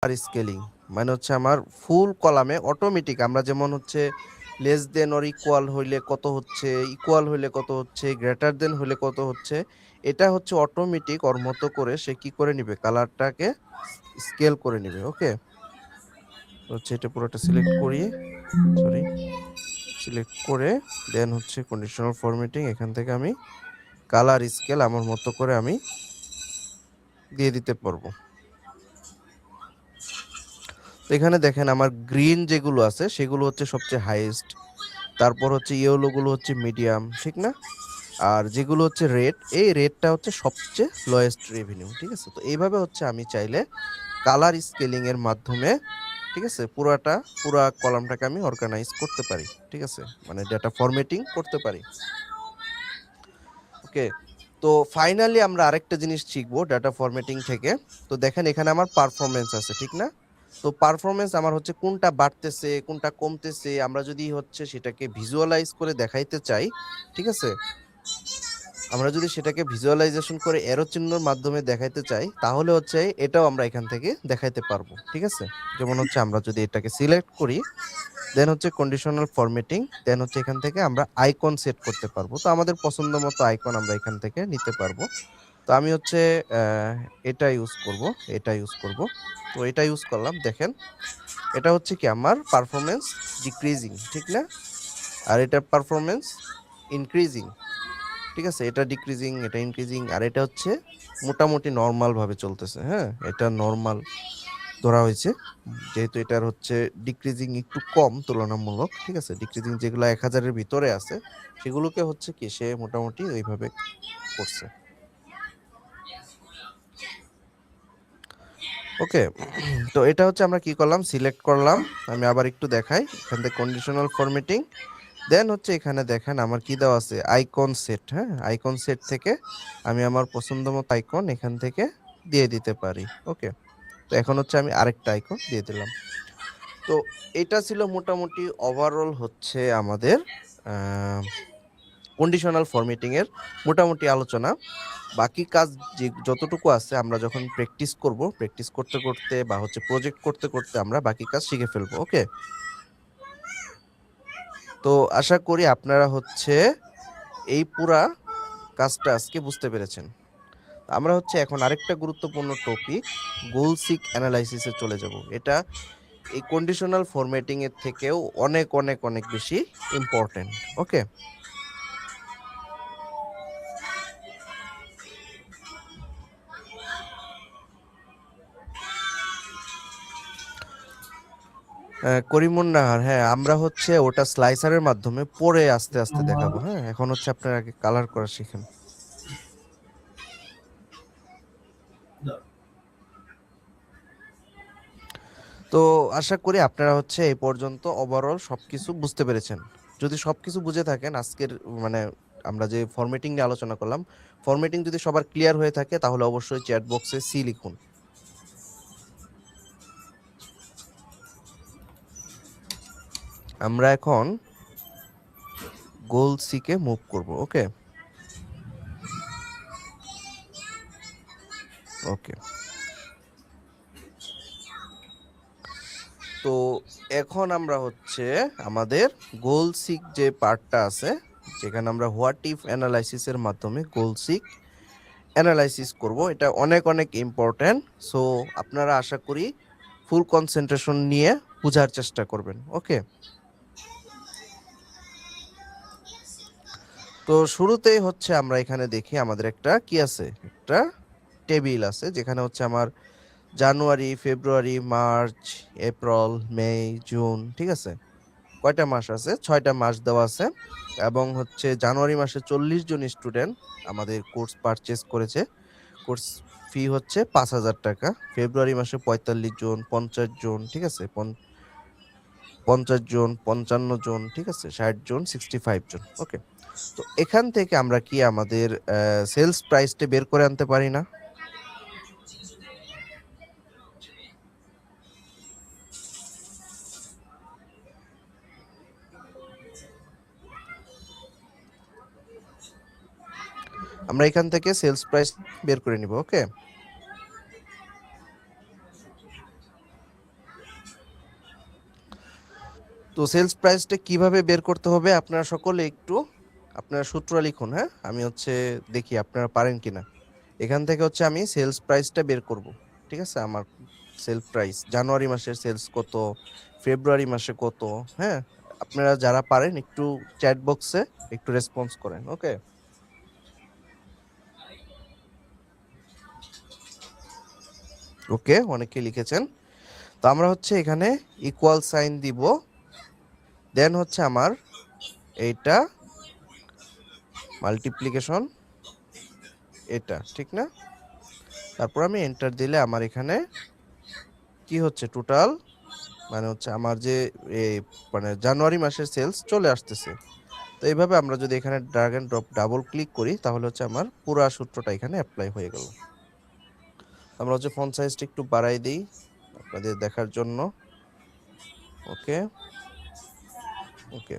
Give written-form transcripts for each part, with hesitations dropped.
আর scaling মানে হচ্ছে আমার ফুল কলামে অটোমেটিক আমরা যেমন হচ্ছে লেস দেন অর ইকুয়াল হইলে কত হচ্ছে, ইকুয়াল হইলে কত হচ্ছে, গ্রেটার দেন হইলে কত হচ্ছে, এটা হচ্ছে অটোমেটিক ওর মতো করে সে কি করে নিবে, কালারটাকে স্কেল করে নিবে। ওকে, হচ্ছে এটা পুরোটা সিলেক্ট করি, সরি, সিলেক্ট করে দেন হচ্ছে কন্ডিশনাল ফরম্যাটিং, এখান থেকে আমি কালার স্কেল আমার মতো করে আমি দিয়ে দিতে পারবো। তো এখানে দেখেন আমার গ্রিন যেগুলো আছে সেগুলো হচ্ছে সবচেয়ে হাইয়েস্ট, তারপর হচ্ছে ইয়েলো গুলো হচ্ছে মিডিয়াম, ঠিক না? আর যেগুলো হচ্ছে রেড, এই রেডটা হচ্ছে সবচেয়ে লোয়েস্ট রেভিনিউ, ঠিক আছে? তো এইভাবে হচ্ছে আমি চাইলে কালার স্কেলিং এর মাধ্যমে, ঠিক আছে, পুরা কলামটাকে আমি অর্গানাইজ করতে পারি, ঠিক আছে, মানে ডেটা ফরম্যাটিং করতে পারি। ওকে, তো ফাইনালি আমরা আরেকটা জিনিস শিখবো ডেটা ফরম্যাটিং থেকে। তো দেখেন এখানে আমার পারফরমেন্স আছে, ঠিক না? তো পারফরমেন্স আমার হচ্ছে কোনটা বাড়তেছে কোনটা কমতেছে, আমরা যদি হচ্ছে সেটাকে ভিজুয়ালাইজ করে দেখাইতে চাই, ঠিক আছে, আমরা যদি সেটাকে ভিজুয়ালাইজেশন করে এরো চিহ্নের মাধ্যমে দেখাইতে চাই, তাহলে হচ্ছে এটাও আমরা এখান থেকে দেখাইতে পারবো, ঠিক আছে? যেমন হচ্ছে আমরা যদি এটাকে সিলেক্ট করি, দেন হচ্ছে কন্ডিশনাল ফরম্যাটিং, দেন হচ্ছে এখান থেকে আমরা আইকন সেট করতে পারবো। তো আমাদের পছন্দ মতো আইকন আমরা এখান থেকে নিতে পারবো। তো আমি হচ্ছে আহ, এটা ইউজ করব, এটা ইউজ করব। তো এটা ইউজ করলাম, দেখেন এটা হচ্ছে কি আমার পারফরমেন্স ডিক্রিজিং, ঠিক না? আর এটা পারফরমেন্স ইনক্রিজিং, ঠিক আছে, এটা ডিক্রিজিং, এটা ইনক্রিজিং, আর এটা হচ্ছে মোটামুটি নর্মাল ভাবে চলতেছে। হ্যাঁ, এটা নর্মাল ধরা হয়েছে, যেহেতু এটার হচ্ছে ডিক্রিজিং একটু কম তুলনামূলক, ঠিক আছে, ডিক্রিজিং যেগুলো 1000-এর ভিতরে আছে সেগুলোকে হচ্ছে কি সে মোটামুটি ওইভাবে করছে। ওকে, তো এটা হচ্ছে আমরা কি করলাম, সিলেক্ট করলাম। আমি আবার একটু দেখাই, এখান থেকে কন্ডিশনাল ফরম্যাটিং, দেন হচ্ছে এখানে দেখেন আমার কি দেওয়া আছে, আইকন সেট। হ্যাঁ, আইকন সেট থেকে আমি আমার পছন্দ মতো আইকন এখান থেকে দিয়ে দিতে পারি। ওকে, তো এখন হচ্ছে আমি আরেকটা আইকন দিয়ে দিলাম। তো এটা ছিল মোটামুটি ওভারঅল হচ্ছে আমাদের কন্ডিশনাল ফরম্যাটিং এর মোটামুটি আলোচনা। বাকি কাজ যে যতটুকু আছে আমরা যখন প্র্যাকটিস করব, প্র্যাকটিস করতে করতে বা হচ্ছে প্রজেক্ট করতে করতে আমরা বাকি কাজ শিখে ফেলবো। ওকে, তো আশা করি আপনারা হচ্ছে এই পুরা কাজটা আজকে বুঝতে পেরেছেন। আমরা হচ্ছে এখন আরেকটা গুরুত্বপূর্ণ টপিক গোল সিক অ্যানালাইসিসে চলে যাব। এটা এই কন্ডিশনাল ফরম্যাটিং এর থেকেও অনেক অনেক অনেক বেশি ইম্পর্টেন্ট। ওকে, করিমুন নাহার, হ্যাঁ আমরা হচ্ছে ওটা স্লাইসারের মাধ্যমে পরে আস্তে আস্তে দেখাবো। হ্যাঁ, এখন হচ্ছে আপনারা আগে কালার করা শিখেন। তো আশা করি আপনারা হচ্ছে এই পর্যন্ত ওভারঅল সবকিছু বুঝতে পেরেছেন। যদি সবকিছু বুঝে থাকেন আজকের, মানে আমরা যে ফরম্যাটিং নিয়ে আলোচনা করলাম, ফরম্যাটিং যদি সবার ক্লিয়ার হয়ে থাকে তাহলে অবশ্যই চ্যাট বক্সে সি লিখুন। আমরা এখন গোল সি কে মুভ করব। ওকে, ওকে, তো এখন আমরা হচ্ছে আমাদের গোল সিক যে পার্টটা আছে, যেখানে আমরা হোয়াট ইফ অ্যানালাইসিসের মাধ্যমে গোল সিক অ্যানালাইসিস করব, এটা অনেক অনেক ইম্পর্ট্যান্ট। সো আপনারা আশা করি ফুল কনসেন্ট্রেশন নিয়ে বোঝার চেষ্টা করবেন। ওকে, তো শুরুতেই হচ্ছে আমরা এখানে দেখি আমাদের একটা কি আছে, একটা টেবিল আছে যেখানে হচ্ছে আমার জানুয়ারি, ফেব্রুয়ারি, মার্চ, এপ্রিল, মে, জুন, ঠিক আছে, কয়টা মাস আছে, 6টা মাস দেওয়া আছে। এবং হচ্ছে জানুয়ারি মাসে 40 জন স্টুডেন্ট আমাদের কোর্স পারচেজ করেছে, কোর্স ফি হচ্ছে 5,000 টাকা। ফেব্রুয়ারি মাসে 45 জন, 50 জন, ঠিক আছে, 50 জন, 55 জন, ঠিক আছে, 60 জন, 65 জন। ওকে, তো এখান থেকে আমরা কি আমাদের সেলস প্রাইসটা বের করে আনতে পারি না? আমরা এখান থেকে সেলস প্রাইস বের করে নিব। ওকে, তো সেলস প্রাইসটা কিভাবে বের করতে হবে আপনারা সকলে একটু আপনারা সূত্র লিখুন। হ্যাঁ, আমি হচ্ছে দেখি আপনারা পারেন কিনা। এখান থেকে হচ্ছে আমি সেলস প্রাইসটা বের করব। ঠিক আছে, আমার সেল প্রাইস জানুয়ারি মাসের সেলস কত, ফেব্রুয়ারি মাসে কত। হ্যাঁ, আপনারা যারা পারেন একটু চ্যাট বক্সে একটু রেসপন্স করেন। ওকে, ওকে, অনেকে লিখেছেন। তো আমরা হচ্ছে এখানে ইকুয়াল সাইন দিব, দেন হচ্ছে আমার এইটা মাল্টিপ্লিকেশন, এটা ঠিক না। তারপর আমি এন্টার দিলে আমার এখানে কি হচ্ছে, টোটাল মানে হচ্ছে আমার যে এই মানে জানুয়ারি মাসের সেলস চলে আসতেছে। তো এইভাবে আমরা যদি এখানে drag and drop double click করি তাহলে হচ্ছে আমার পুরো সূত্রটা এখানে অ্যাপ্লাই হয়ে গেল। আমরা হচ্ছে ফন্ট সাইজটা একটু বাড়াই দিই আপনাদের দেখার জন্য। ওকে, ওকে।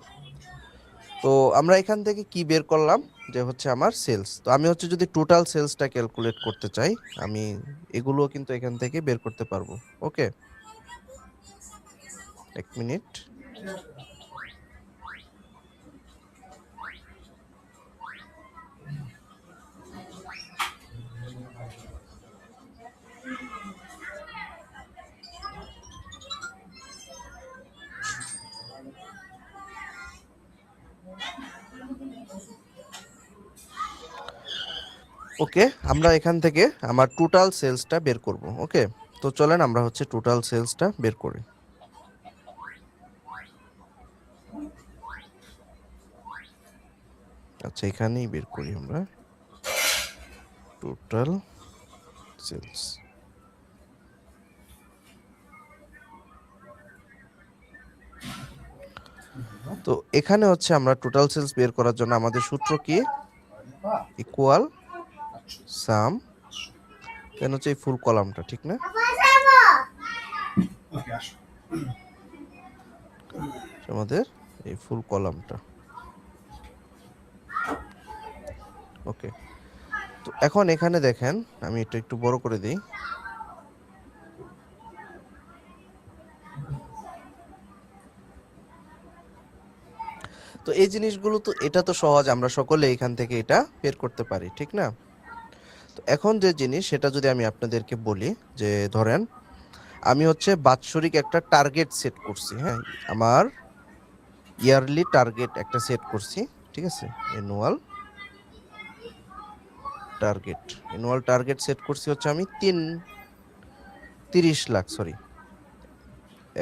তো আমরা এখান থেকে কি বের করলাম যে হচ্ছে আমার সেলস। তো আমি হচ্ছে যদি টোটাল সেলসটা ক্যালকুলেট করতে চাই, আমি এগুলো কিন্তু এখান থেকে বের করতে পারবো। ওকে, এক মিনিট। ওকে, আমরা এখান থেকে আমার টোটাল সেলসটা বের করব। ওকে, তো চলেন আমরা হচ্ছে টোটাল সেলসটা বের করি। আচ্ছা, এখানেই বের করি আমরা টোটাল সেলস। তো এখানে হচ্ছে আমরা টোটাল সেলস বের করার জন্য আমাদের সূত্র কি, ইকুয়াল সাম, দেন হচ্ছে এই ফুল কলামটা, ঠিক না। আমাদের এই ফুল কলামটা। ওকে, তো এখন এখানে দেখেন আমি এটা একটু বড় করে দিই। তো এই জিনিসগুলো তো এটা তো সহজ, আমরা সকলে এখান থেকে এটা বের করতে পারি, ঠিক না। তো এখন যে জিনিস সেটা যদি আমি আপনাদেরকে বলি, যে ধরেন আমি হচ্ছে বাৎসরিক একটা টার্গেট সেট করছি। হ্যাঁ, আমার ইয়ারলি টার্গেট একটা সেট করছি, ঠিক আছে। অ্যানুয়াল টার্গেট সেট করছি হচ্ছে আমি 30 লাখ, সরি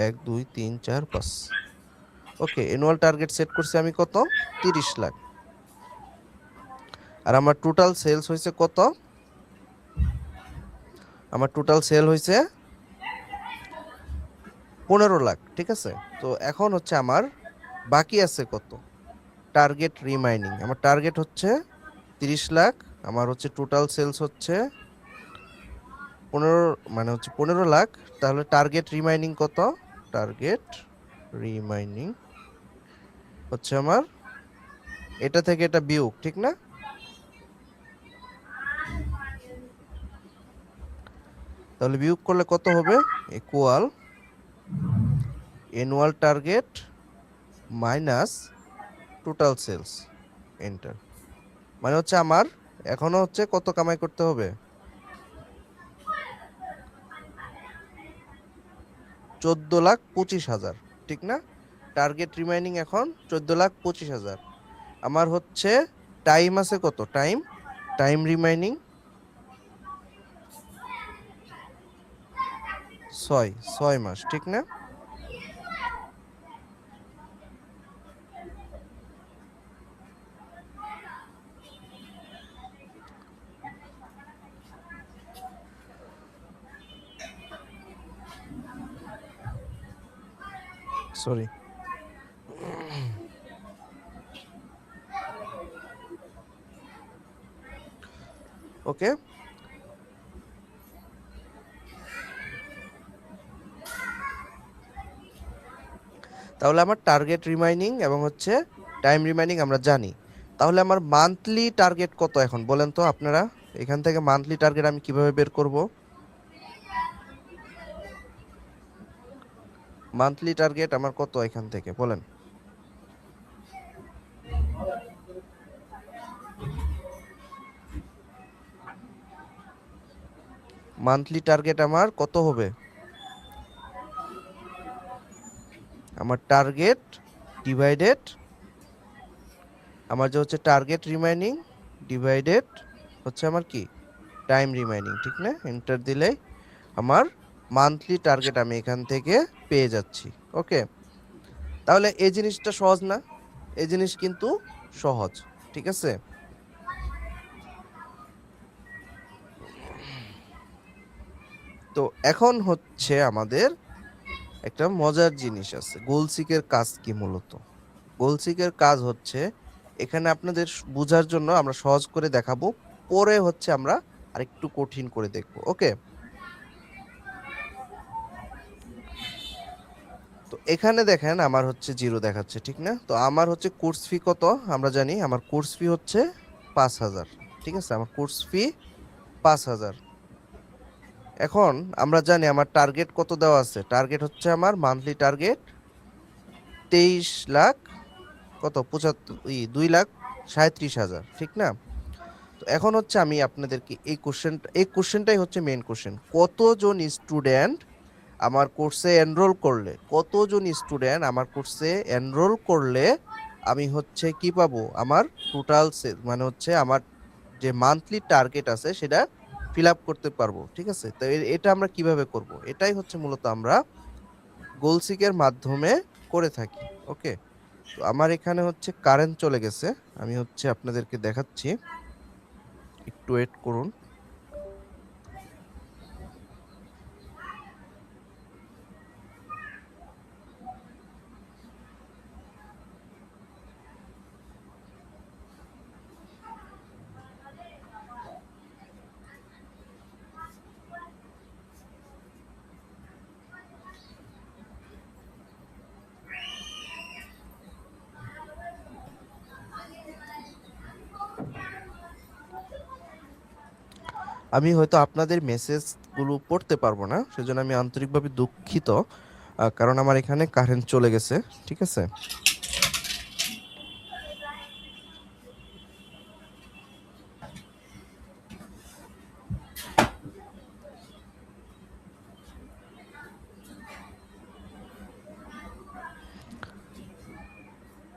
1 2 3 4 5। ওকে, অ্যানুয়াল টার্গেট সেট করছি আমি কত, 30 লাখ। আর আমার টোটাল সেলস হয়েছে কত, আমার টোটাল সেল হয়েছে 15 লাখ, ঠিক আছে। তো এখন হচ্ছে আমার বাকি আছে কত, টার্গেট রিমাইনিং। আমার টার্গেট হচ্ছে 30 লাখ, আমার হচ্ছে টোটাল সেলস হচ্ছে 15, মানে হচ্ছে 15 লাখ। তাহলে টার্গেট রিমাইনিং কত, টার্গেট রিমাইনিং হচ্ছে আমার এটা থেকে এটা বিয়োগ, ঠিক না। তাহলে বিয়োগ করলে কত হবে, equal annual target minus total sales, enter. মানে হচ্ছে আমার এখনো হচ্ছে কত কামাই করতে হবে, 14,25,000, ঠিক না। টার্গেট রিমাইনিং এখন 14,25,000। আমার হচ্ছে টাইম আছে কত, টাইম রিমাইনিং 6 মাস, ঠিক না। সরি, ওকে। তাহলে আমার টার্গেট রিমাইনিং এবং হচ্ছে টাইম রিমাইনিং আমরা জানি। তাহলে আমার মান্থলি টার্গেট কত এখন বলেন তো আপনারা। এখান থেকে মান্থলি টার্গেট আমি কিভাবে বের করব। মান্থলি টার্গেট আমার কত এখান থেকে বলেন? মান্থলি টার্গেট আমার কত হবে? আমার টার্গেট ডিভাইডেড আমার যে হচ্ছে টার্গেট রিমাইনিং ডিভাইডেড হচ্ছে আমার কি টাইম রিমাইনিং, ঠিক না? এন্টার দিলেই আমার মান্থলি টার্গেট আমি এখান থেকে পেয়ে যাচ্ছি। ওকে, তাহলে এই জিনিসটা সহজ না? এই জিনিস কিন্তু সহজ, ঠিক আছে। তো এখন হচ্ছে আমাদের একটা মজার জিনিস আছে, গোলসিকের কাজ কি মূলত? গোলসিকের কাজ হচ্ছে এখানে আপনাদের বোঝার জন্য আমরা সহজ করে দেখাবো, পরে হচ্ছে আমরা আরেকটু কঠিন করে দেখব। ওকে, তো এখানে দেখেন আমার হচ্ছে 0 দেখাচ্ছে, ঠিক না? তো আমার হচ্ছে কোর্স ফি কত আমরা জানি, আমার কোর্স ফি হচ্ছে 5,000, ঠিক আছে? আমার কোর্স ফি 5,000। এখন আমরা জানি আমার টার্গেট কত দেওয়া আছে, টার্গেট হচ্ছে আমার মান্থলি টার্গেট 23 লাখ কত 75 2,37,000, ঠিক না? তো এখন হচ্ছে আমি আপনাদেরকে এই কোশ্চেনটাই হচ্ছে মেইন কোশ্চেন, কতজন স্টুডেন্ট আমার কোর্সে এনরোল করলে, কতজন স্টুডেন্ট আমার কোর্সে এনরোল করলে আমি হচ্ছে কি পাবো, আমার টোটাল মানে হচ্ছে আমার যে মান্থলি টার্গেট আছে সেটা ফিল আপ করতে পারবো, ঠিক আছে? তো এটা আমরা কিভাবে করব, এটাই হচ্ছে মূলত আমরা গোলসিকের মাধ্যমে করে থাকি। ওকে, তো আমার এখানে হচ্ছে কারেন্ট চলে গেছে, আমি হচ্ছে আপনাদেরকে দেখাচ্ছি, একটু ওয়েট করুন। আমি হয়তো আপনাদের মেসেজগুলো পড়তে পারবো না, সেজন্য আমি আন্তরিকভাবে দুঃখিত, কারণ আমার এখানে কারেন্ট চলে গেছে, ঠিক আছে।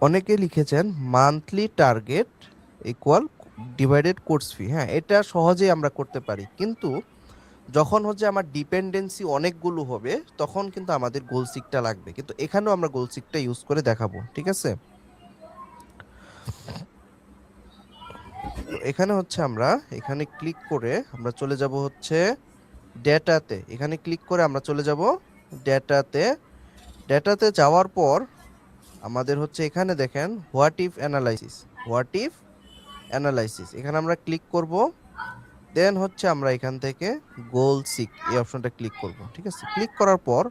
অনেকে লিখেছেন monthly target equal divided course fee. হ্যাঁ, এটা সহজেই আমরা করতে পারি, কিন্তু যখন হচ্ছে আমার ডিপেন্ডেন্সি অনেকগুলো হবে তখন কিন্তু আমাদের গোলসিকটা লাগবে, কিন্তু এখানেও আমরা গোলসিকটা ইউজ করে দেখাবো, ঠিক আছে। তো এখানে হচ্ছে আমরা এখানে ক্লিক করে আমরা চলে যাব হচ্ছে ডেটাতে, এখানে ক্লিক করে আমরা চলে যাব ডেটাতে। ডেটাতে যাওয়ার পর আমাদের হচ্ছে এখানে দেখেন what if analysis, what if analysis, এখানে আমরা ক্লিক করব। দেন হচ্ছে আমরা এখান থেকে গোল সিক এই অপশনটা ক্লিক করব, ঠিক আছে। ক্লিক করার পর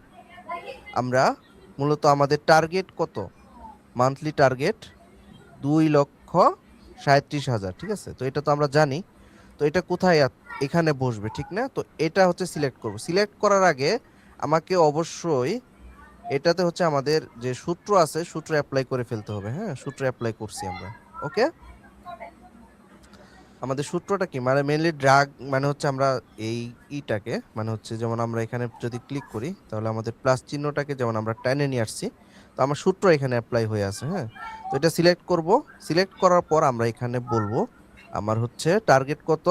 আমরা মূলত আমাদের টার্গেট কত, মান্থলি টার্গেট 2,37,000, ঠিক আছে। তো এটা তো আমরা জানি, তো এটা কোথায় এখানে বসবে, ঠিক না? তো এটা হচ্ছে সিলেক্ট করব। সিলেক্ট করার আগে আমাকে অবশ্যই এটাতে হচ্ছে আমাদের যে সূত্র আছে সূত্র অ্যাপ্লাই করে ফেলতে হবে। হ্যাঁ, সূত্র অ্যাপ্লাই করছি আমরা। ওকে, আমাদের সূত্রটা কি, মানে মেইনলি ড্রাগ মানে হচ্ছে আমরা এই ইটাকে মানে হচ্ছে যেমন আমরা এখানে যদি ক্লিক করি তাহলে আমাদের প্লাস চিহ্নটাকে যেমন আমরা টেনে নিয়ে আসছি, তো আমার সূত্র এখানে অ্যাপ্লাই হয়ে আছে। হ্যাঁ, তো এটা সিলেক্ট করব। সিলেক্ট করার পর আমরা এখানে বলবো আমার হচ্ছে টার্গেট কত,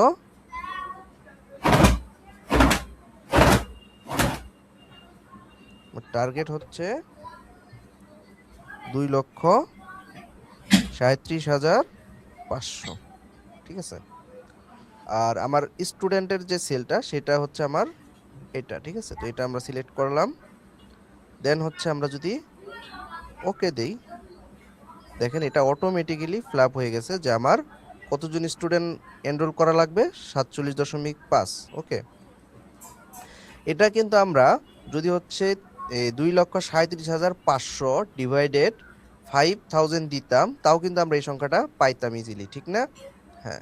টার্গেট হচ্ছে 2,37,500, ঠিক আছে। আর আমার স্টুডেন্টের যে সেলটা সেটা হচ্ছে আমার এটা, ঠিক আছে। তো এটা আমরা সিলেক্ট করলাম। দেন হচ্ছে আমরা যদি ওকে দেই, দেখেন এটা অটোমেটিক্যালি ফ্ল্যাপ হয়ে গেছে যে আমার কতজন স্টুডেন্ট এনরোল করা লাগবে, 47.5। ওকে, এটা কিন্তু আমরা যদি হচ্ছে 2,37,500 ডিভাইডেড 5,000 দিতাম তাও কিন্তু আমরা এই সংখ্যাটা পাইতাম ইজিলি, ঠিক না? হ্যাঁ,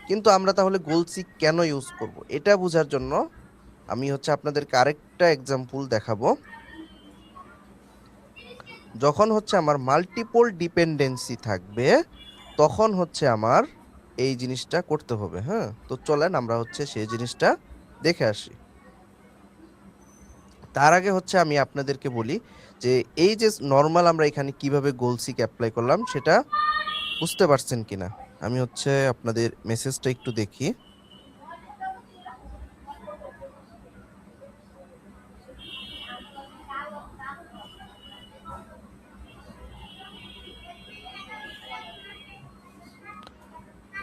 কিন্তু আমরা তাহলে গোলসিক কেন ইউজ করব এটা বোঝার জন্য আমি হচ্ছে আপনাদেরকে আরেকটা এক্সাম্পল দেখাবো। যখন হচ্ছে আমার মাল্টিপল ডিপেন্ডেন্সি থাকবে তখন হচ্ছে আমার এই জিনিসটা করতে হবে। হ্যাঁ, তো চলেন আমরা হচ্ছে সেই জিনিসটা দেখে আসি। তার আগে হচ্ছে আমি আপনাদেরকে বলি যে এই যে নর্মাল আমরা এখানে কিভাবে গোলসিক অ্যাপ্লাই করলাম সেটা বুঝতে পারছেন কিনা। আমি হচ্ছে আপনাদের মেসেজটা একটু দেখি।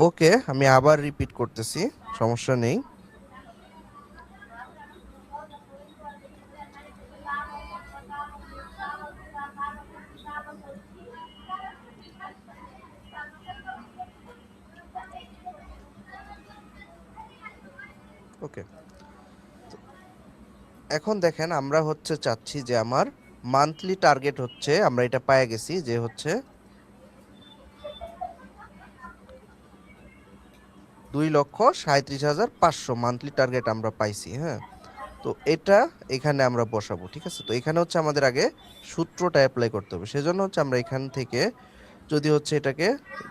ওকে, আমি আবার রিপিট করতেছি, সমস্যা নেই। ওকে, এখন দেখেন আমরা হচ্ছে চাচ্ছি যে আমার মান্থলি টার্গেট হচ্ছে, আমরা এটা পেয়ে গেছি যে হচ্ছে 2,37,500 মান্থলি টার্গেট আমরা পাইছি। হ্যাঁ, তো এটা এখানে আমরা বসাবো, ঠিক আছে। তো এখানে হচ্ছে আমাদের আগে সূত্রটা অ্যাপ্লাই করতে হবে, সেজন্য হচ্ছে আমরা এখান থেকে যদি হচ্ছে এটাকে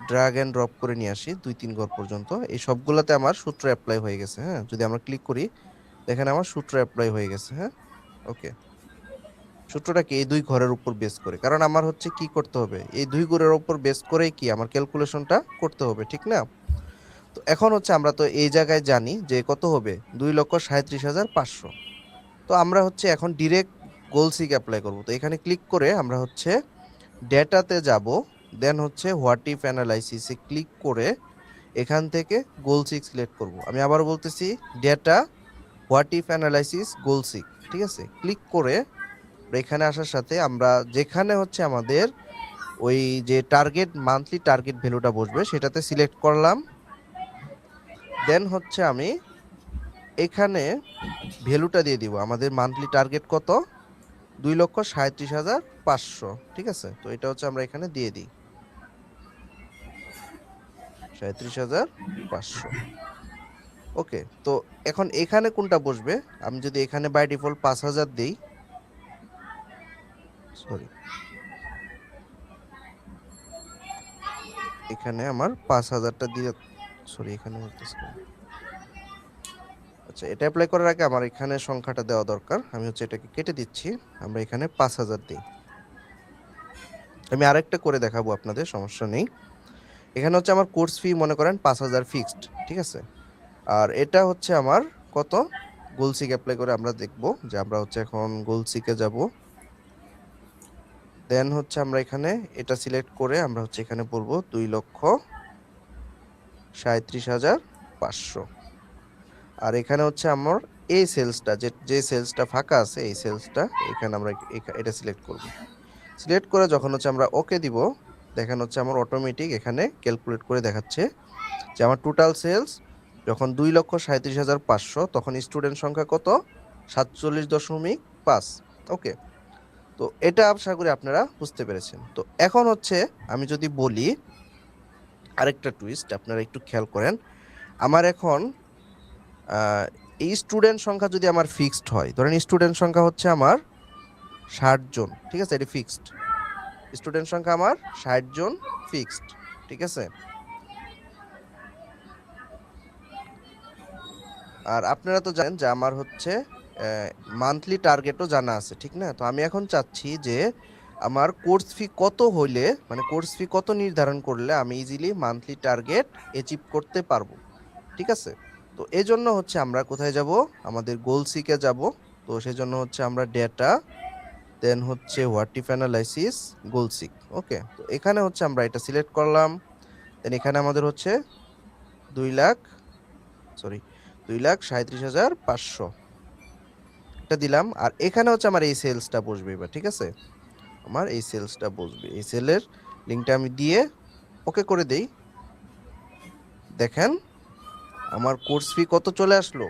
ড্র্যাগ এন্ড ড্রপ করে নিয়ে আসি 2-3 ঘর পর্যন্ত, এই সবগুলোতে আমার সূত্র অ্যাপ্লাই হয়ে গেছে। হ্যাঁ, যদি আমরা ক্লিক করি দেখেন আমার সূত্র অ্যাপ্লাই হয়ে গেছে। হ্যাঁ, ওকে, সূত্রটাকে এই দুই ঘরের উপর বেস করে, কারণ আমার হচ্ছে কি করতে হবে, এই দুই ঘরের উপর বেস করেই কি আমার ক্যালকুলেশনটা করতে হবে, ঠিক না। তো এখন হচ্ছে আমরা তো এই জায়গায় জানি যে কত হবে, 2,37,500। তো আমরা হচ্ছে এখন ডিরেক্ট গোলসিক অ্যাপ্লাই করব। তো এখানে ক্লিক করে আমরা হচ্ছে ডেটাতে যাব, দেন হচ্ছে হোয়াট ইফ অ্যানালাইসিসে ক্লিক করে এখান থেকে গোলসিক সিলেক্ট করব। আমি আবার বলতেছি, ডেটা হোয়াট ইফ অ্যানালাইসিস গোলসিক, ঠিক আছে। ক্লিক করে এখানে আসার সাথে আমরা যেখানে হচ্ছে আমাদের ওই যে টার্গেট মান্থলি টার্গেট ভ্যালুটা বসবে সেটাতে সিলেক্ট করলাম। দেন হচ্ছে আমি এখানে ভ্যালুটা দিয়ে দিব, আমাদের মান্থলি টার্গেট কত, 2,37,500, ঠিক আছে। তো এটা হচ্ছে আমরা এখানে দিয়ে দিই 37,500। ওকে, তো এখন এখানে কোনটা বসবে, আমি যদি এখানে বাই ডিফল্ট 5,000 দিই, সরি, এখানে আমার 5,000টা দিয়ে, সরি এখানে বলতেছি না। আচ্ছা, এটা অ্যাপ্লাই করার আগে আমার এখানে সংখ্যাটা দেওয়া দরকার, আমি হচ্ছে এটাকে কেটে দিচ্ছি, আমরা এখানে 5,000 দিই। আমি আরেকটা করে দেখাবো আপনাদের, সমস্যা নেই। এখানে হচ্ছে আমার কোর্স ফি মনে করেন 5,000 ফিক্সড, ঠিক আছে। আর এটা হচ্ছে আমার কত, গোলসিক অ্যাপ্লাই করে আমরা দেখব যে আমরা হচ্ছে এখন গোলসিকে যাব। দেন হচ্ছে আমরা এখানে এটা সিলেক্ট করে আমরা হচ্ছে এখানে বলবো 2,37,500। আর এখানে হচ্ছে আমার এই সেলসটা, যে সেলসটা ফাঁকা আছে এই সেলসটা এখানে আমরা এটা সিলেক্ট করব। সিলেক্ট করে যখন হচ্ছে আমরা ওকে দিব, দেখেন হচ্ছে আমার অটোমেটিক এখানে ক্যালকুলেট করে দেখাচ্ছে যে আমার টোটাল সেলস যখন 2,37,500 তখন স্টুডেন্ট সংখ্যা কত, 47.5। ওকে, তো এটা আশা করি আপনারা বুঝতে পেরেছেন। তো এখন হচ্ছে আমি যদি বলি আরেকটা টুইস্ট, আপনারা একটু খেয়াল করেন, আমার এখন এই স্টুডেন্ট সংখ্যা যদি আমার ফিক্সড হয়, ধরেন স্টুডেন্ট সংখ্যা হচ্ছে আমার 60 জন, ঠিক আছে, এটা ফিক্সড স্টুডেন্ট সংখ্যা আমার 60 জন ফিক্সড, ঠিক আছে। আর আপনারা তো জানেন যে আমার হচ্ছে মান্থলি টার্গেটও জানা আছে, ঠিক না। তো আমি এখন চাচ্ছি যে আমার কোর্স ফি কত হইলে, মানে কোর্স ফি কত নির্ধারণ করলে আমি ইজিলি মান্থলি টার্গেট অ্যাচিভ করতে পারবো, ঠিক আছে। তো এই জন্য হচ্ছে আমরা কোথায় যাব, আমাদের গোলসিকে যাব। তো সেই জন্য হচ্ছে আমরা ডেটা, দেন হচ্ছে হোয়াট ইফ অ্যানালাইসিস গোলসিক। ওকে, তো এখানে হচ্ছে আমরা এটা সিলেক্ট করলাম। দেন এখানে আমাদের হচ্ছে 2,37,500 এটা দিলাম। আর এখানে হচ্ছে আমার এই সেলসটা বসবে এবার, ঠিক আছে, আমার এই সেলসটা বসবে, এই সেলের লিঙ্কটা আমি দিয়ে ওকে করে দেই। দেখেন আমার কোর্স ফি কত চলে আসলো,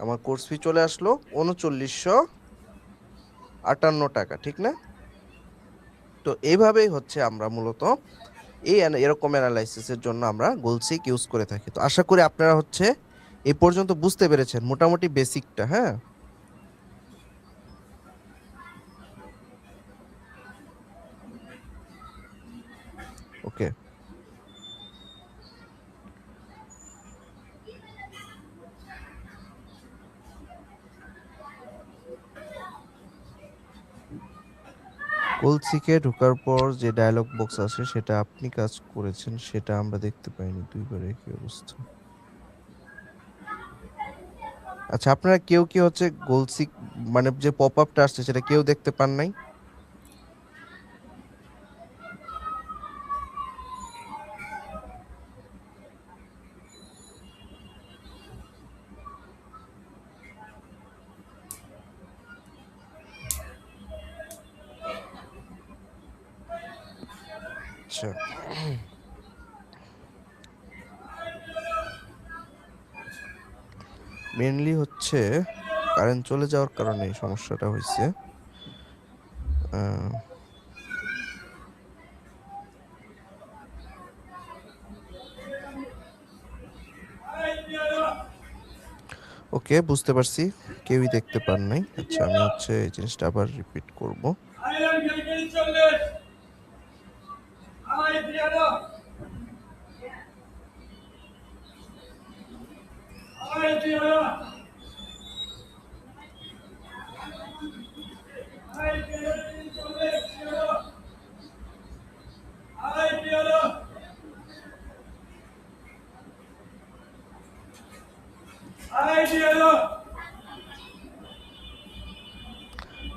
আমার কোর্স ফি চলে আসলো 3,958 টাকা, ঠিক না। তো এইভাবেই হচ্ছে আমরা মূলত এরকম অ্যানালাইসিসের জন্য আমরা গোলসিক ইউজ করে থাকি। তো আশা করি আপনারা হচ্ছে এই পর্যন্ত বুঝতে পেরেছেন মোটামুটি বেসিকটা। হ্যাঁ, ওকে, গোলসিকে ঢোকার পর যে ডায়লগ বক্স আছে সেটা আপনি কাজ করেছেন, সেটা আমরা দেখতে পাইনি, দুইবার একই অবস্থা। আচ্ছা, আপনারা কেউ কি হচ্ছে গোলসিক মানে যে পপ আপটা আসছে সেটা কেউ দেখতে পান নাই? আচ্ছা, মেনলি হচ্ছে কারেন্ট চলে যাওয়ার কারণে এই সমস্যাটা হয়েছে। ওকে, বুঝতে পারছি, কেউই দেখতে পান নাই। আচ্ছা, আমি হচ্ছে এই জিনিসটা আবার রিপিট করব।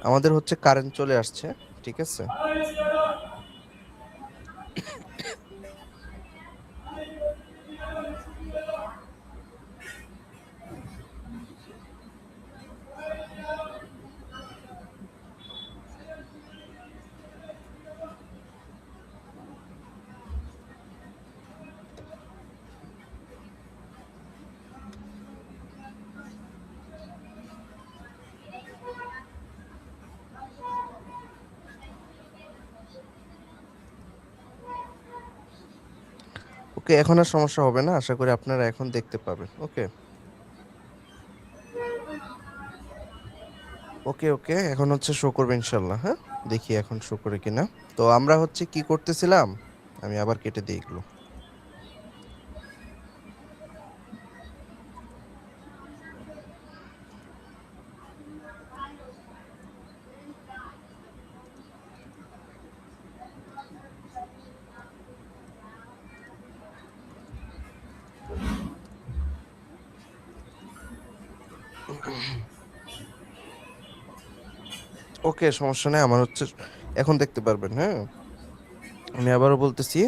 আমাদের হচ্ছে কারেন্ট চলে আসছে, ঠিক আছে? ওকে, এখন আর সমস্যা হবে না, আশা করি আপনারা এখন দেখতে পাবেন। ওকে ওকে ওকে, এখন হচ্ছে শো করবে ইনশাল্লাহ। হ্যাঁ, দেখি এখন শো করে কিনা। তো আমরা হচ্ছে কি করতেছিলাম, আমি আবার কেটে দিই এগুলো। ওকে, সমস্যা নেই, আমার হচ্ছে এখন দেখতে পারবেন। হ্যাঁ, আমি আবারও বলতেছি।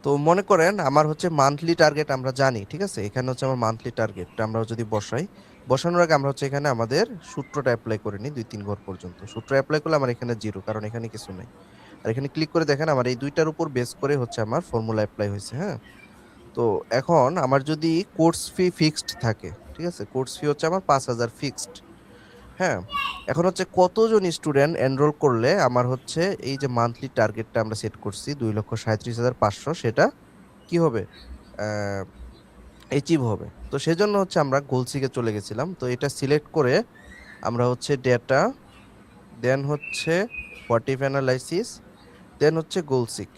তো মনে করেন আমার হচ্ছে মান্থলি টার্গেট আমরা জানি, ঠিক আছে? এখানে হচ্ছে আমার মান্থলি টার্গেটটা আমরা যদি বসাই, বসানোর আগে আমরা হচ্ছে এখানে আমাদের সূত্রটা অ্যাপ্লাই করে নিই 2-3 ঘর পর্যন্ত। সূত্র অ্যাপ্লাই করলে আমার এখানে জিরো, কারণ এখানে কিছু নাই। আর এখানে ক্লিক করে দেখেন আমার এই দুইটার উপর বেস করে হচ্ছে আমার ফর্মুলা অ্যাপ্লাই হয়েছে। হ্যাঁ, তো এখন আমার যদি কোর্স ফি ফিক্সড থাকে, ঠিক আছে, কোর্স ফি হচ্ছে আমার 5,000 ফিক্সড। হ্যাঁ, এখন হচ্ছে কতজন স্টুডেন্ট এনরোল করলে আমার হচ্ছে এই যে মান্থলি টার্গেটটা আমরা সেট করছি 2,37,500, সেটা কি হবে, অ্যাচিভ হবে। তো সেজন্য হচ্ছে আমরা গোলসিকে চলে গেছিলাম। তো এটা সিলেক্ট করে আমরা হচ্ছে ডেটা, দেন হচ্ছে হোয়াট ইফ অ্যানালাইসিস, দেন হচ্ছে গোলসিক।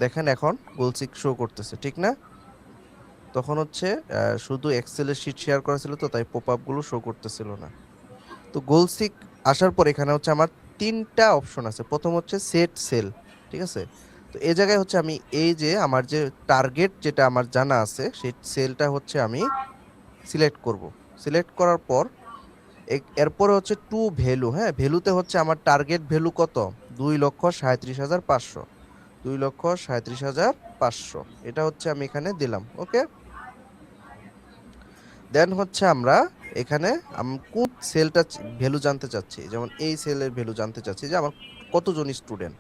দেখেন এখন গোলসিক শো করতেছে, ঠিক না? তখন হচ্ছে শুধু এক্সেলের শিট শেয়ার করা ছিল, তো তাই পপ আপ গুলো শো করতেছিল না। তো গোলসিক আসার পর এখানে হচ্ছে আমার তিনটা অপশন আছে। প্রথম হচ্ছে সেট সেল, ঠিক আছে? তো এই জায়গায় হচ্ছে আমি এই যে আমার যে টার্গেট যেটা আমার জানা আছে সেই সেলটা হচ্ছে আমি সিলেক্ট করব। সিলেক্ট করার পর এরপরে হচ্ছে টু ভ্যালু। হ্যাঁ, ভ্যালুতে হচ্ছে আমার টার্গেট ভ্যালু কত, 2,37,500, 2,37,500, এটা হচ্ছে আমি এখানে দিলাম। ওকে, দেন হচ্ছে আমরা এখানে কোন সেলটা ভ্যালু জানতে চাচ্ছি, যেমন এই সেলের ভ্যালু জানতে চাচ্ছি যে আমার কতজন স্টুডেন্ট,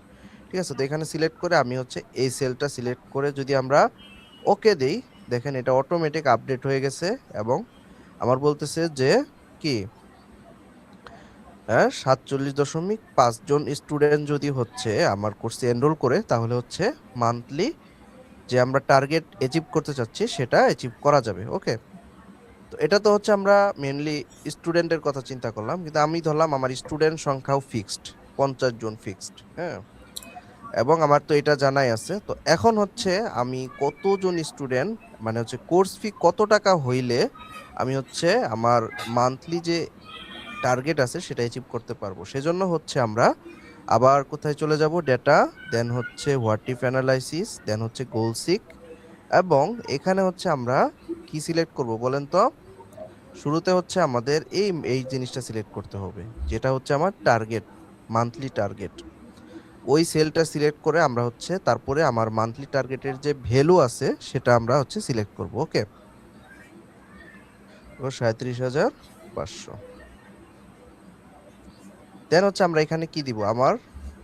ঠিক আছে? তো এখানে সিলেক্ট করে আমি হচ্ছে এই সেলটা সিলেক্ট করে যদি আমরা ওকে দেই, দেখেন এটা অটোমেটিক আপডেট হয়ে গেছে এবং আমার বলতেছে যে কি, হ্যাঁ, 47.5 জন স্টুডেন্ট যদি হচ্ছে আমার কোর্সে এনরোল করে, তাহলে হচ্ছে মান্থলি যে আমরা টার্গেট অ্যাচিভ করতে চাচ্ছি সেটা অ্যাচিভ করা যাবে। ওকে, তো এটা তো হচ্ছে আমরা মেনলি স্টুডেন্টের কথা চিন্তা করলাম, কিন্তু আমি ধরলাম আমার স্টুডেন্ট সংখ্যাও ফিক্সড, 50 জন ফিক্সড। হ্যাঁ, এবং আমার তো এটা জানাই আছে। তো এখন হচ্ছে আমি কতজন স্টুডেন্ট মানে হচ্ছে কোর্স ফি কত টাকা হইলে আমি হচ্ছে আমার মান্থলি যে টার্গেট আছে সেটা অ্যাচিভ করতে পারবো। সেজন্য হচ্ছে আমরা আবার কোথায় চলে যাব, ডেটা, দেন হচ্ছে হোয়াট ইফ অ্যানালাইসিস, দেন হচ্ছে গোল সিক, এবং এখানে হচ্ছে আমরা কি সিলেক্ট করব বলেন তো? শুরুতে হচ্ছে আমাদের এই এই জিনিসটা সিলেক্ট করতে হবে, যেটা হচ্ছে আমার টার্গেট, মান্থলি টার্গেট। ওই সেলটা সিলেক্ট করে আমরা হচ্ছে তারপরে আমার মান্থলি টার্গেটের যে ভ্যালু আছে সেটা আমরা হচ্ছে সিলেক্ট করব। ওকে, 37,500। দেন হচ্ছে আমরা এখানে কি দিব, আমার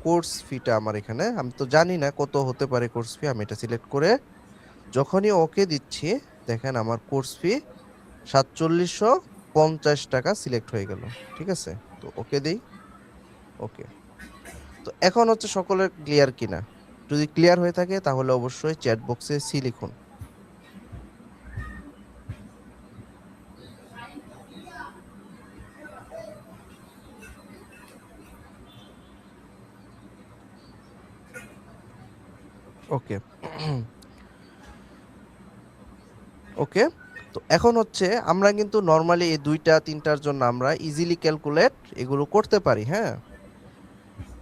কোর্স ফিটা আমার এখানে, আমি তো জানি না কত হতে পারে কোর্স ফি, আমি এটা সিলেক্ট করে যখনই ওকে দিচ্ছি দেখেন আমার কোর্স ফি 4750 টাকা সিলেক্ট হয়ে গেল। ঠিক আছে, তো ওকে দেই। ওকে, তো এখন হচ্ছে সকলের ক্লিয়ার কিনা? যদি ক্লিয়ার হয়ে থাকে তাহলে অবশ্যই চ্যাট বক্সে সি লিখুন। ওকে ওকে, তো এখন হচ্ছে আমরা কিন্তু নর্মালি এই দুইটা তিনটার জন্য আমরা ইজিলি ক্যালকুলেট এগুলো করতে পারি, হ্যাঁ।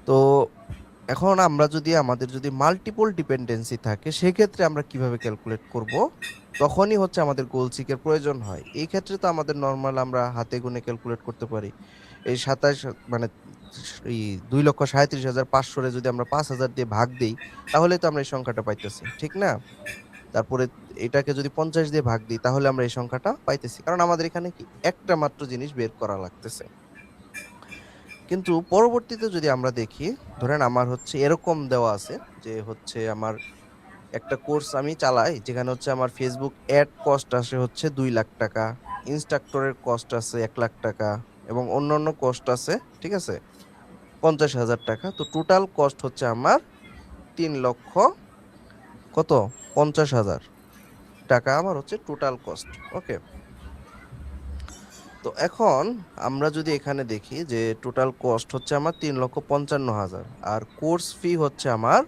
তো এখন আমরা যদি আমাদের যদি মাল্টিপল ডিপেন্ডেন্সি থাকে সেক্ষেত্রে আমরা কিভাবে ক্যালকুলেট করব, তখনই হচ্ছে আমাদের গোল সিকের প্রয়োজন হয়। এই ক্ষেত্রে তো আমাদের নর্মাল আমরা হাতে গুনে ক্যালকুলেট করতে পারি। এই 27 মানে এই 2,37,500 রে যদি আমরা 5,000 দিয়ে ভাগ দেই তাহলে তো আমরা এই সংখ্যাটা পাইতেছি, ঠিক না? তারপরে এটাকে যদি 50 দিয়ে ভাগ দিই তাহলে আমরা এই সংখ্যাটা পাইতেছি, কারণ আমাদের এখানে কি একটা মাত্র জিনিস বের করা লাগতেছে। কিন্তু পরবর্তীতে যদি আমরা দেখি, ধরেন আমার হচ্ছে এরকম দেওয়া আছে যে হচ্ছে আমার একটা কোর্স আমি চালাই যেখানে হচ্ছে আমার ফেসবুক অ্যাড কস্ট আসে হচ্ছে 2 লাখ টাকা, ইনস্ট্রাক্টরের কস্ট আছে 1 লাখ টাকা, এবং অন্যান্য কস্ট আছে, ঠিক আছে, 50,000 টাকা। তো টোটাল কস্ট হচ্ছে আমার 3 লক্ষ কত 50,000 টাকা আমার হচ্ছে টোটাল কস্ট। ওকে, তো এখন আমরা যদি এখানে দেখি যে টোটাল কস্ট হচ্ছে আমার 3,55,000, আর কোর্স ফি হচ্ছে আমার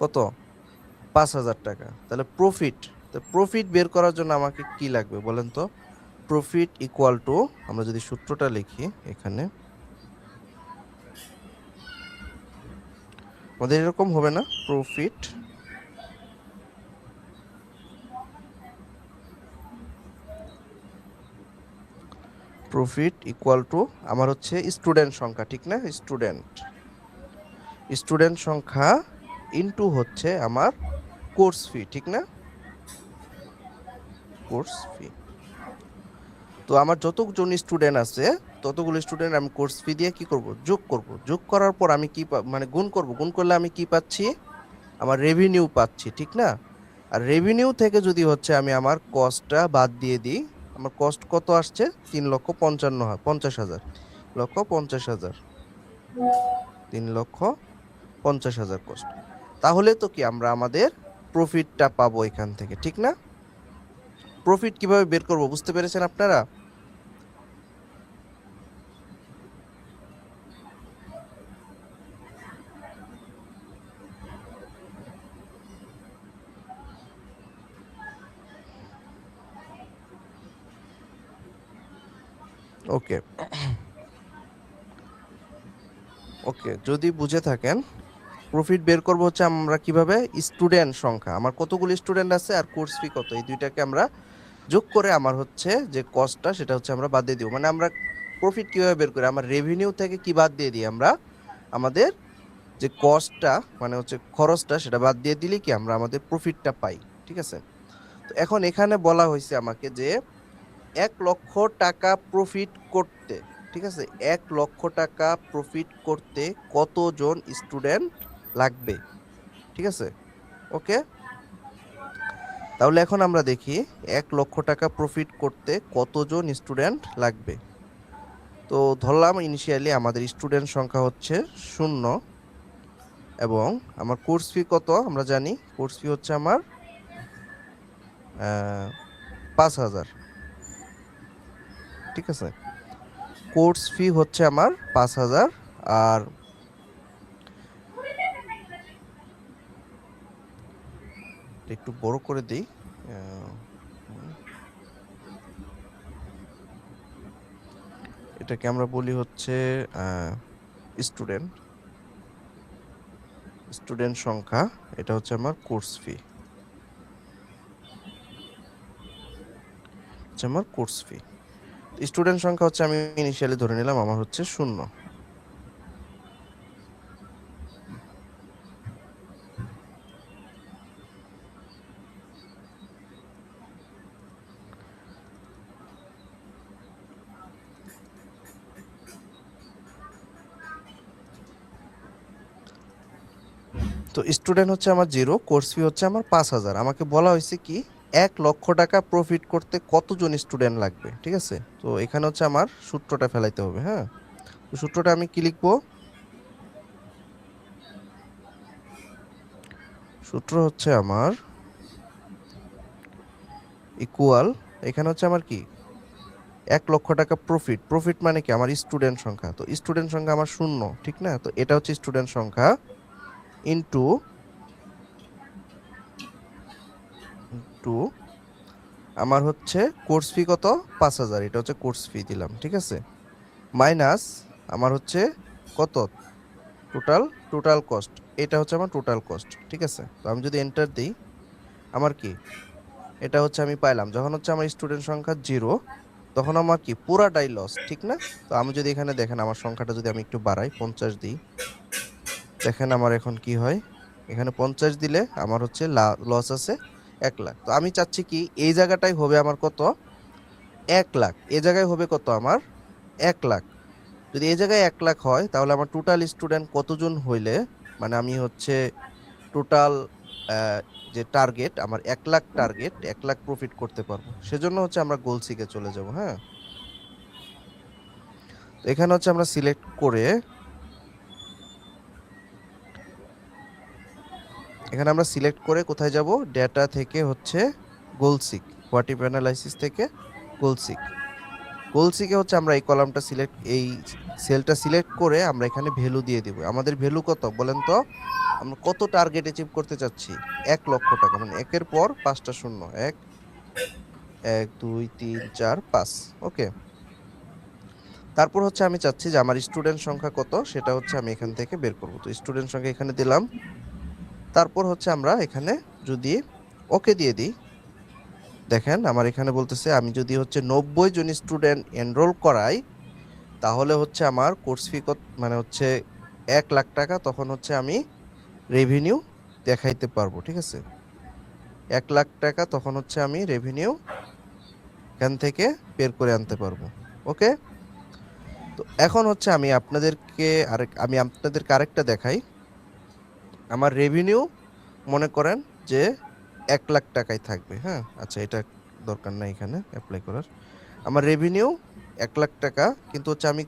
কত 5,000 টাকা, তাহলে প্রফিট, তো প্রফিট বের করার জন্য আমাকে কি লাগবে বলেন তো? প্রফিট ইকুয়াল টু, আমরা যদি সূত্রটা লিখি এখানে, আমাদের এরকম হবে না? প্রফিট ইকুয়াল টু আমার হচ্ছে স্টুডেন্ট সংখ্যা, ঠিক না? স্টুডেন্ট সংখ্যা ইনটু হচ্ছে আমার কোর্স ফি, ঠিক না? কোর্স ফি, তো আমার যতজন স্টুডেন্ট আছে ততগুলো স্টুডেন্ট আমি কোর্স ফি দিয়ে কি করব, যোগ করব। যোগ করার পর আমি কি মানে গুণ করব, গুণ করলে আমি কি পাচ্ছি, আমার রেভিনিউ পাচ্ছি, ঠিক না? আর রেভিনিউ থেকে যদি হচ্ছে আমি আমার কস্টটা বাদ দিয়ে দিই, আমার কস্ট কত আসছে, 3,50,000, 3,50,000, 3,50,000 কস্ট। তাহলে তো কি আমরা আমাদের প্রফিটটা পাবো এখান থেকে, ঠিক না? প্রফিট কিভাবে বের করব বুঝতে পেরেছেন আপনারা? ওকে ওকে, যদি বুঝে থাকেন, প্রফিট বের করব হচ্ছে আমরা কিভাবে, স্টুডেন্ট সংখ্যা, আমার কতগুলো স্টুডেন্ট আছে আর কোর্স ফি কত, এই দুইটাকে আমরা যোগ করে আমার হচ্ছে যে কস্টটা সেটা হচ্ছে আমরা বাদ দিয়ে দিব। মানে আমরা প্রফিট কিভাবে বের করি, আমার রেভিনিউ থেকে কি বাদ দিয়ে দিই, আমরা আমাদের যে কস্টটা মানে হচ্ছে খরচটা সেটা বাদ দিয়ে দিলে কি আমরা আমাদের প্রফিটটা পাই, ঠিক আছে? তো এখন এখানে বলা হয়েছে আমাকে যে 1 লক্ষ টাকা প্রফিট করতে, ঠিক আছে, 1 লক্ষ টাকা প্রফিট করতে কতজন স্টুডেন্ট লাগবে, ঠিক আছে? ওকে, তাহলে এখন আমরা দেখি 1 লক্ষ টাকা প্রফিট করতে কতজন স্টুডেন্ট লাগবে। তো ধরলাম ইনিশিয়ালি আমাদের স্টুডেন্ট সংখ্যা হচ্ছে 0, এবং আমার কোর্স ফি কত আমরা জানি, কোর্স ফি হচ্ছে আমার 5,000, ঠিক আছে, কোর্স ফি হচ্ছে আমার 5,000। আর একটু বড় করে দিই। এটাকে আমরা বলি হচ্ছে স্টুডেন্ট সংখ্যা, এটা হচ্ছে আমার কোর্স ফি, আমার কোর্স ফি। স্টুডেন্ট সংখ্যা হচ্ছে আমি ইনিশিয়ালি ধরে নিলাম আমার হচ্ছে 0। তো স্টুডেন্ট হচ্ছে আমার 0, কোর্স ফি হচ্ছে আমার 5,000। আমাকে বলা হয়েছে কি 1,00,000 টাকা প্রফিট করতে কতজন স্টুডেন্ট লাগবে, ঠিক আছে? তো এখানে হচ্ছে আমার সূত্রটা ফেলাইতে হবে। হ্যাঁ, তো সূত্রটা আমি কি লিখবো? সূত্র হচ্ছে আমার ইকুয়াল, এখানে হচ্ছে আমার কি 1,00,000 টাকা প্রফিট। প্রফিট মানে কি আমার স্টুডেন্ট সংখ্যা, তো স্টুডেন্ট সংখ্যা আমার 0, ঠিক না? তো এটা হচ্ছে স্টুডেন্ট সংখ্যা ইনটু আমার হচ্ছে কোর্স ফি কত 5,000, এটা হচ্ছে কোর্স ফি দিলাম, ঠিক আছে? মাইনাস আমার হচ্ছে কত টোটাল কস্ট, এটা হচ্ছে আমার টোটাল কস্ট, ঠিক আছে? তো আমি যদি এন্টার দিই আমার কি এটা হচ্ছে আমি পাইলাম যখন হচ্ছে আমার স্টুডেন্ট সংখ্যা 0 তখন আমার কি পুরাটাই লস, ঠিক না? তো আমি যদি এখানে দেখেন আমার সংখ্যাটা যদি আমি একটু বাড়াই 50 দিই, দেখেন আমার এখন কি হয়, এখানে 50 দিলে আমার হচ্ছে লস আছে 1,00,000। তো আমি চাচ্ছি কি এই জায়গাটাই হবে আমার কত 1,00,000, এই জায়গায় হবে কত আমার 1,00,000। যদি এই জায়গায় 1,00,000 হয় তাহলে আমার টোটাল স্টুডেন্ট কতজন হইলে মানে আমি হচ্ছে টোটাল যে টার্গেট আমার 1,00,000 টার্গেট 1,00,000 প্রফিট করতে পারবো, সেজন্য হচ্ছে আমরা গোল সিকে চলে যাব। হ্যাঁ, তো এখানে হচ্ছে আমরা সিলেক্ট করে কোথায় যাব, ডেটা থেকে হচ্ছে গোলসিক, হোয়াট ইফ অ্যানালাইসিস থেকে গোলসিক। গোলসিকে হচ্ছে আমরা এই কলামটা সিলেক্ট, এই সেলটা সিলেক্ট করে আমরা এখানে ভ্যালু দিয়ে দিব। আমাদের ভ্যালু কত বলেন তো, আমরা কত টার্গেট অ্যাচিভ করতে চাচ্ছি 1,00,000 টাকা, মানে একের পর 5টা শূন্য, 1 1 2 3 4 5। ওকে, তারপর হচ্ছে আমি চাচ্ছি যে আমার স্টুডেন্ট সংখ্যা কত সেটা হচ্ছে আমি এখান থেকে বের করব। তো স্টুডেন্ট সংখ্যা এখানে দিলাম, তারপর হচ্ছে আমরা এখানে যদি ওকে দিয়ে দিই, দেখেন আমার এখানে বলতেছে আমি যদি হচ্ছে 90 জন স্টুডেন্ট এনরোল করাই তাহলে হচ্ছে আমার কোর্স ফি কত মানে হচ্ছে 1,00,000 টাকা, তখন হচ্ছে আমি রেভিনিউ দেখাইতে পারবো, ঠিক আছে? 1,00,000 টাকা তখন হচ্ছে আমি রেভিনিউ এখান থেকে বের করে আনতে পারবো। ওকে, তো এখন হচ্ছে আমি আপনাদেরকে আরেকটা দেখাই। আমার রেভিনিউ মনে করেন যে 1,00,000 টাকায় থাকবে। হ্যাঁ, আচ্ছা এটা দরকার নাই এখানে অ্যাপ্লাই করার। আমার রেভিনিউ 1,00,000 টাকা, কিন্তু হচ্ছে আমি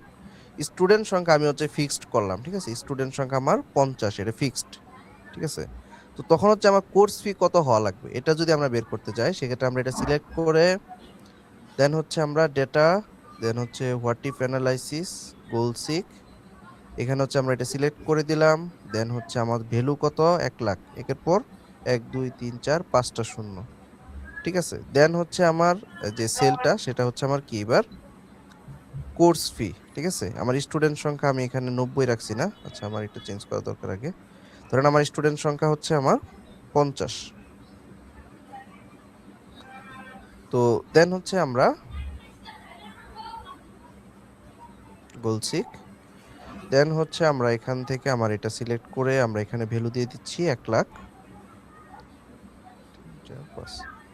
স্টুডেন্ট সংখ্যা আমি হচ্ছে ফিক্সড করলাম, ঠিক আছে? স্টুডেন্ট সংখ্যা আমার 50, এটা ফিক্সড, ঠিক আছে? তো তখন হচ্ছে আমার কোর্স ফি কত হওয়া লাগবে এটা যদি আমরা বের করতে যাই, সেক্ষেত্রে আমরা এটা সিলেক্ট করে দেন হচ্ছে আমরা ডেটা, দেন হচ্ছে হোয়াট ইফ অ্যানালাইসিস গোলসিক, এখানে হচ্ছে আমরা এটা সিলেক্ট করে দিলাম। দেন হচ্ছে আমার ভ্যালু কত 1,00,000, একের পর 1 2 3 4 5টা শূন্য, ঠিক আছে? দেন হচ্ছে আমার যে সেলটা সেটা হচ্ছে আমার কি এবার কোর্স ফি, ঠিক আছে? আমার স্টুডেন্ট সংখ্যা আমি এখানে 90 রাখছি না, আচ্ছা আমার একটু চেঞ্জ করা দরকার আগে। ধরেন আমার স্টুডেন্ট সংখ্যা হচ্ছে আমার 50। তো দেন হচ্ছে আমরা গোলসিক, দেন হচ্ছে আমরা এখান থেকে আমার এটা সিলেক্ট করে আমরা এখানে ভ্যালু দিয়ে দিচ্ছি 1,00,000।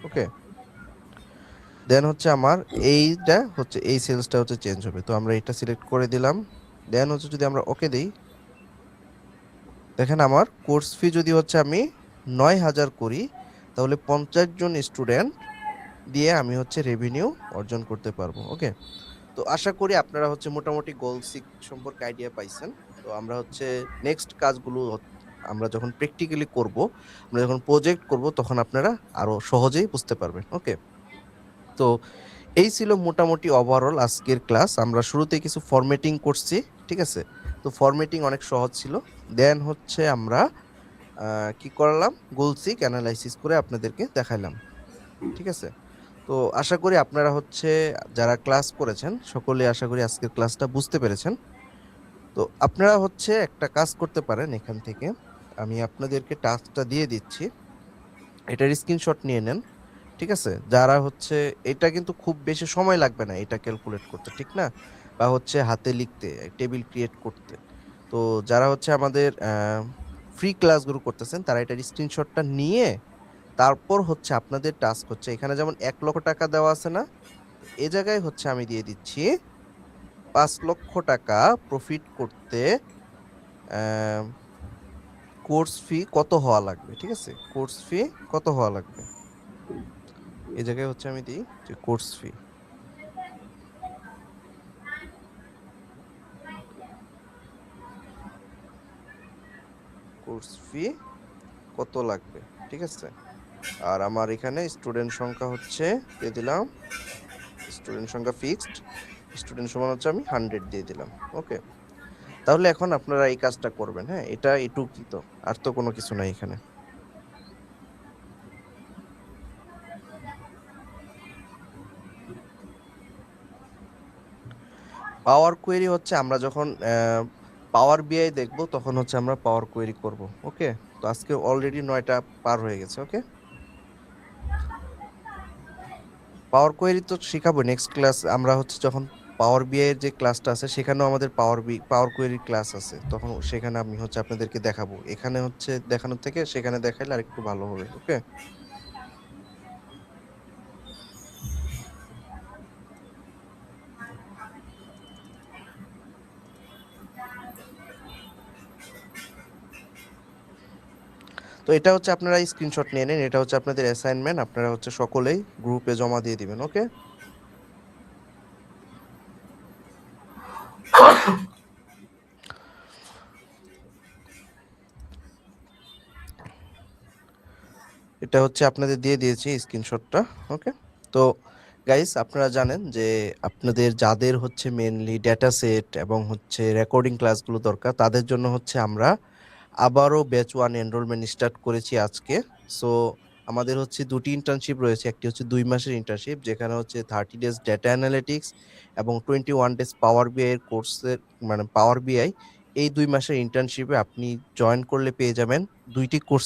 ওকে, দেন হচ্ছে আমার এইটা হচ্ছে এই সেলসটা হচ্ছে চেঞ্জ হবে, তো আমরা এটা সিলেক্ট করে দিলাম। দেন হচ্ছে যদি আমরা ওকে দেই, দেখেন আমার কোর্স ফি যদি হচ্ছে আমি 9,000 করি তাহলে 50 জন স্টুডেন্ট দিয়ে আমি হচ্ছে রেভিনিউ অর্জন করতে পারবো। ওকে, তো আশা করি আপনারা হচ্ছে মোটামুটি গোলসিক সম্পর্কে আইডিয়া পাইছেন। তো আমরা হচ্ছে নেক্সট কাজগুলো আমরা যখন প্র্যাকটিক্যালি করব, আমরা যখন প্রজেক্ট করব তখন আপনারা আরো সহজেই বুঝতে পারবেন। ওকে, তো এই ছিল মোটামুটি ওভারঅল আজকের ক্লাস। আমরা শুরুতে কিছু ফরম্যাটিং করছি, ঠিক আছে? তো ফরম্যাটিং অনেক সহজ ছিল। দেন হচ্ছে আমরা কি করলাম, গোলসিক অ্যানালাইসিস করে আপনাদেরকে দেখাইলাম। ঠিক আছে, তো আশা করি আপনারা হচ্ছে যারা ক্লাস করেছেন সকলে আশা করি আজকের ক্লাসটা বুঝতে পেরেছেন। তো আপনারা হচ্ছে একটা কাজ করতে পারেন, এখান থেকে আমি আপনাদেরকে টাস্কটা দিয়ে দিচ্ছি, এটার স্ক্রিনশট নিয়ে নেন। ঠিক আছে, যারা হচ্ছে, এটা কিন্তু খুব বেশি সময় লাগবে না এটা ক্যালকুলেট করতে, ঠিক না, বা হচ্ছে হাতে লিখতে, টেবিল ক্রিয়েট করতে। তো যারা হচ্ছে আমাদের ফ্রি ক্লাসগুলো করতেছেন তারা এটার স্ক্রিনশটটা নিয়ে তারপর হচ্ছে আপনাদের টাস্ক হচ্ছে, এখানে যেমন 1 লক্ষ টাকা দেওয়া আছে না, তো এ জায়গায় হচ্ছে আমি দিয়ে দিচ্ছি 5 লক্ষ টাকা প্রফিট করতে কোর্স ফি কত হওয়া লাগবে। ঠিক আছে, কোর্স ফি কত হওয়া লাগবে, এই জায়গায় হচ্ছে আমি দিই যে কোর্স ফি, কোর্স ফি কত লাগবে। ঠিক আছে, আর আমার এখানে স্টুডেন্ট সংখ্যা হচ্ছে দিয়ে দিলাম, স্টুডেন্ট সংখ্যা ফিক্সড, স্টুডেন্ট সমান হচ্ছে আমি 100 দিয়ে দিলাম। ওকে, তাহলে এখন আপনারা এই কাজটা করবেন। হ্যাঁ, এটা এটুকুই, তো আর তো কোনো কিছু নাই এখানে। পাওয়ার কোয়েরি হচ্ছে আমরা যখন পাওয়ার বিআই দেখবো তখন হচ্ছে আমরা পাওয়ার কোয়েরি করব। ওকে, তো আজকে অলরেডি 9টা পার হয়ে গেছে। ওকে, পাওয়ার কোয়েরি তো শিখাবো নেক্সট ক্লাস, আমরা হচ্ছে যখন পাওয়ার বিআই এর যে ক্লাসটা আছে সেখানেও আমাদের পাওয়ার কোয়েরির ক্লাস আছে, তখন সেখানে আমি হচ্ছে আপনাদেরকে দেখাবো, এখানে হচ্ছে দেখানোর থেকে সেখানে দেখাইলে আর একটু ভালো হবে। ওকে, তো এটা হচ্ছে আপনারা স্ক্রিনশট নিয়ে নেন, এটা হচ্ছে আপনাদের অ্যাসাইনমেন্ট, আপনারা হচ্ছে সকলেই গ্রুপে জমা দিয়ে দিবেন। ওকে, এটা হচ্ছে আপনাদের দিয়ে দিয়েছি স্ক্রিনশটটা। ওকে, তো গাইস আপনারা জানেন যে আপনাদের যাদের হচ্ছে মেনলি ডেটা সেট এবং হচ্ছে রেকর্ডিং ক্লাসগুলো দরকার তাদের জন্য হচ্ছে আমরা আবারও ব্যাচ 1 এনরোলমেন্ট স্টার্ট করেছি আজকে। সো আমাদের হচ্ছে দুটি ইন্টার্নশিপ রয়েছে, একটি হচ্ছে 2 মাসের ইন্টার্নশিপ যেখানে হচ্ছে 30 ডেজ ডেটা অ্যানালিটিক্স এবং 21 ডেজ পাওয়ার বিআই এর কোর্সের, মানে পাওয়ার বিআই, এই 2 মাসের ইন্টার্নশিপে আপনি জয়েন করলে পেয়ে যাবেন 2টি কোর্স